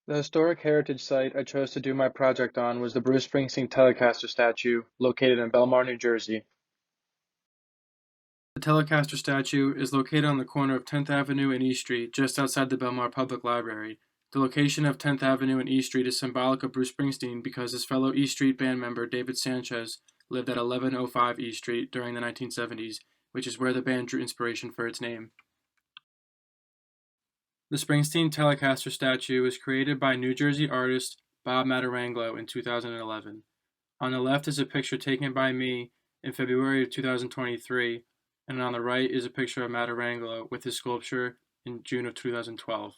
The historic heritage site I chose to do my project on was the Bruce Springsteen Telecaster statue, located in Belmar, New Jersey. The Telecaster statue is located on the corner of 10th Avenue and East Street, just outside the Belmar Public Library. The location of 10th Avenue and East Street is symbolic of Bruce Springsteen because his fellow East Street band member David Sanchez lived at 1105 East Street during the 1970s, which is where the band drew inspiration for its name. The Springsteen Telecaster statue was created by New Jersey artist Bob Matarangelo in 2011. On the left is a picture taken by me in February of 2023, and on the right is a picture of Matarangelo with his sculpture in June of 2012.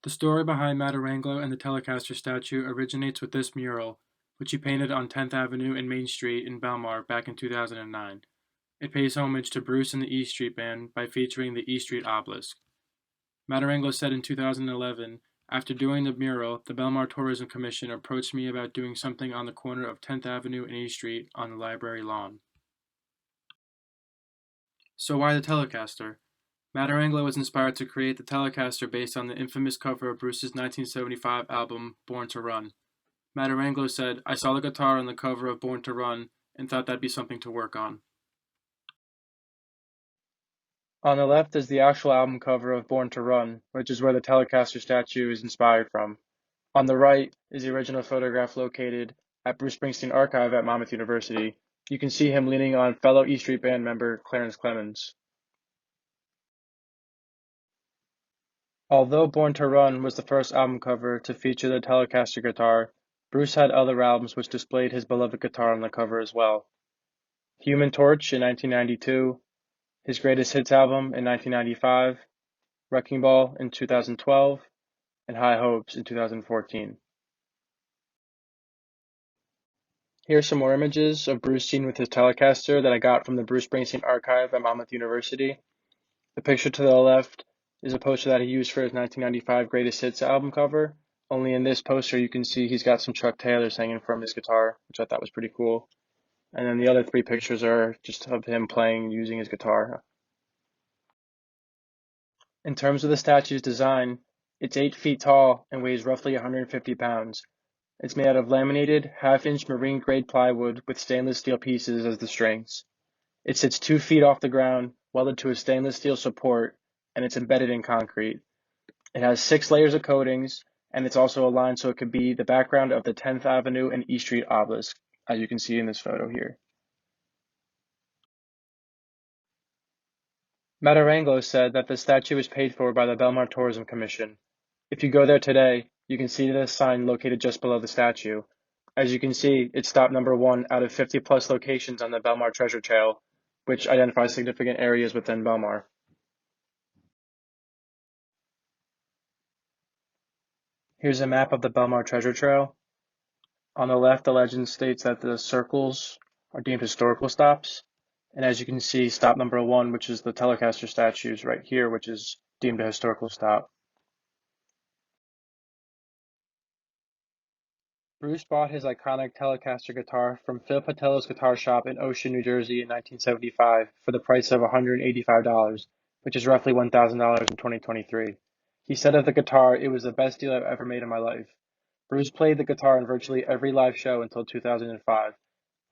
The story behind Matarangelo and the Telecaster statue originates with this mural, which he painted on 10th Avenue and Main Street in Belmar back in 2009. It pays homage to Bruce and the E Street Band by featuring the E Street obelisk. Matarangelo said in 2011, after doing the mural, the Belmar Tourism Commission approached me about doing something on the corner of 10th Avenue and E Street on the library lawn. So why the Telecaster? Matarangelo was inspired to create the Telecaster based on the infamous cover of Bruce's 1975 album, Born to Run. Matarangelo said, I saw the guitar on the cover of Born to Run and thought that'd be something to work on. On the left is the actual album cover of Born to Run, which is where the Telecaster statue is inspired from. On the right is the original photograph located at Bruce Springsteen Archive at Monmouth University. You can see him leaning on fellow E Street Band member Clarence Clemens. Although Born to Run was the first album cover to feature the Telecaster guitar, Bruce had other albums which displayed his beloved guitar on the cover as well. Human Torch in 1992, his Greatest Hits album in 1995, Wrecking Ball in 2012, and High Hopes in 2014. Here's some more images of Bruce seen with his Telecaster that I got from the Bruce Springsteen Archive at Monmouth University. The picture to the left is a poster that he used for his 1995 Greatest Hits album cover. Only in this poster you can see he's got some Chuck Taylors hanging from his guitar, which I thought was pretty cool. And then the other three pictures are just of him playing using his guitar. In terms of the statue's design, it's 8 feet tall and weighs roughly 150 pounds. It's made out of laminated, half-inch marine-grade plywood with stainless steel pieces as the strings. It sits 2 feet off the ground, welded to a stainless steel support, and it's embedded in concrete. It has 6 layers of coatings, and it's also aligned so it could be the background of the 10th Avenue and E Street obelisk, as you can see in this photo here. Matarangelo said that the statue was paid for by the Belmar Tourism Commission. If you go there today, you can see the sign located just below the statue. As you can see, it's stop number 1 out of 50 plus locations on the Belmar Treasure Trail, which identifies significant areas within Belmar. Here's a map of the Belmar Treasure Trail. On the left, the legend states that the circles are deemed historical stops. And as you can see, stop number 1, which is the Telecaster statues right here, which is deemed a historical stop. Bruce bought his iconic Telecaster guitar from Phil Patello's guitar shop in Ocean, New Jersey in 1975 for the price of $185, which is roughly $1,000 in 2023. He said of the guitar, it was the best deal I've ever made in my life. Bruce played the guitar in virtually every live show until 2005.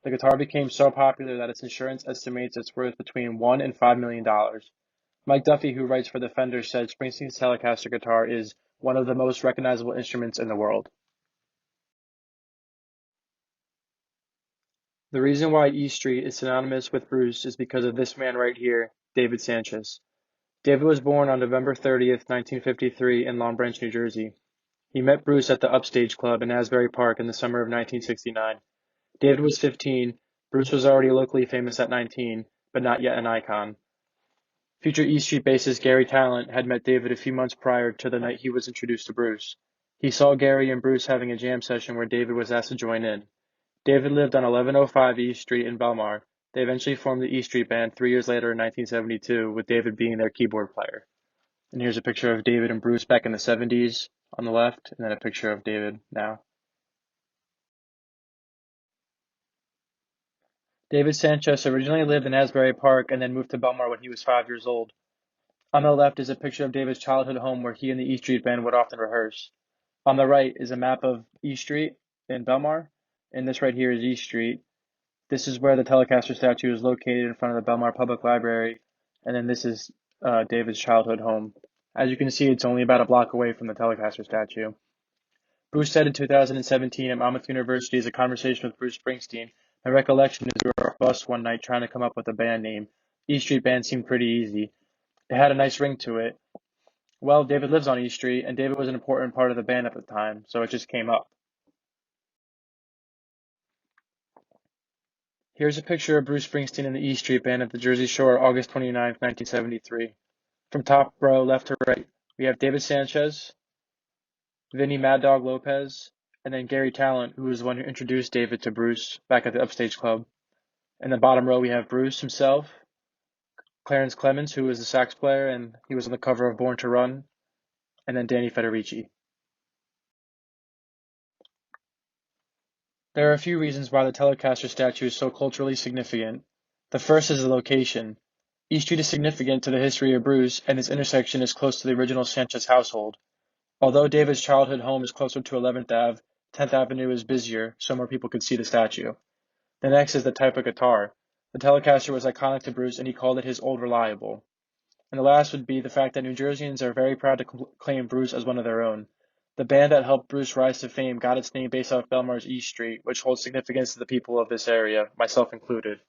The guitar became so popular that its insurance estimates it's worth between $1 and $5 million. Mike Duffy, who writes for The Fender, said Springsteen's Telecaster guitar is one of the most recognizable instruments in the world. The reason why E Street is synonymous with Bruce is because of this man right here, David Sanchez. David was born on November 30th, 1953 in Long Branch, New Jersey. He met Bruce at the Upstage Club in Asbury Park in the summer of 1969. David was 15, Bruce was already locally famous at 19, but not yet an icon. Future E Street bassist Gary Talent had met David a few months prior to the night he was introduced to Bruce. He saw Gary and Bruce having a jam session where David was asked to join in. David lived on 1105 East Street in Belmar. They eventually formed the E Street Band 3 years later in 1972, with David being their keyboard player. And here's a picture of David and Bruce back in the 70s on the left, and then a picture of David now. David Sanchez originally lived in Asbury Park and then moved to Belmar when he was 5 years old. On the left is a picture of David's childhood home where he and the E Street Band would often rehearse. On the right is a map of E Street in Belmar, and this right here is E Street. This is where the Telecaster statue is located in front of the Belmar Public Library, and then this is David's childhood home. As you can see, it's only about a block away from the Telecaster statue. Bruce said in 2017 at Monmouth University as a conversation with Bruce Springsteen, "My recollection is we were on a bus one night trying to come up with a band name. E Street Band seemed pretty easy. It had a nice ring to it. Well, David lives on E Street, and David was an important part of the band at the time, so it just came up." Here's a picture of Bruce Springsteen and the E Street Band at the Jersey Shore, August 29, 1973. From top row, left to right, we have David Sanchez, Vinny Mad Dog Lopez, and then Gary Talent, who was the one who introduced David to Bruce back at the Upstage Club. In the bottom row, we have Bruce himself, Clarence Clemens, who was the sax player, and he was on the cover of Born to Run, and then Danny Federici. There are a few reasons why the Telecaster statue is so culturally significant. The first is the location. E Street is significant to the history of Bruce, and its intersection is close to the original Sanchez household. Although David's childhood home is closer to 11th Ave, 10th Avenue is busier, so more people could see the statue. The next is the type of guitar. The Telecaster was iconic to Bruce, and he called it his Old Reliable. And the last would be the fact that New Jerseyans are very proud to claim Bruce as one of their own. The band that helped Bruce rise to fame got its name based off Belmar's E Street, which holds significance to the people of this area, myself included.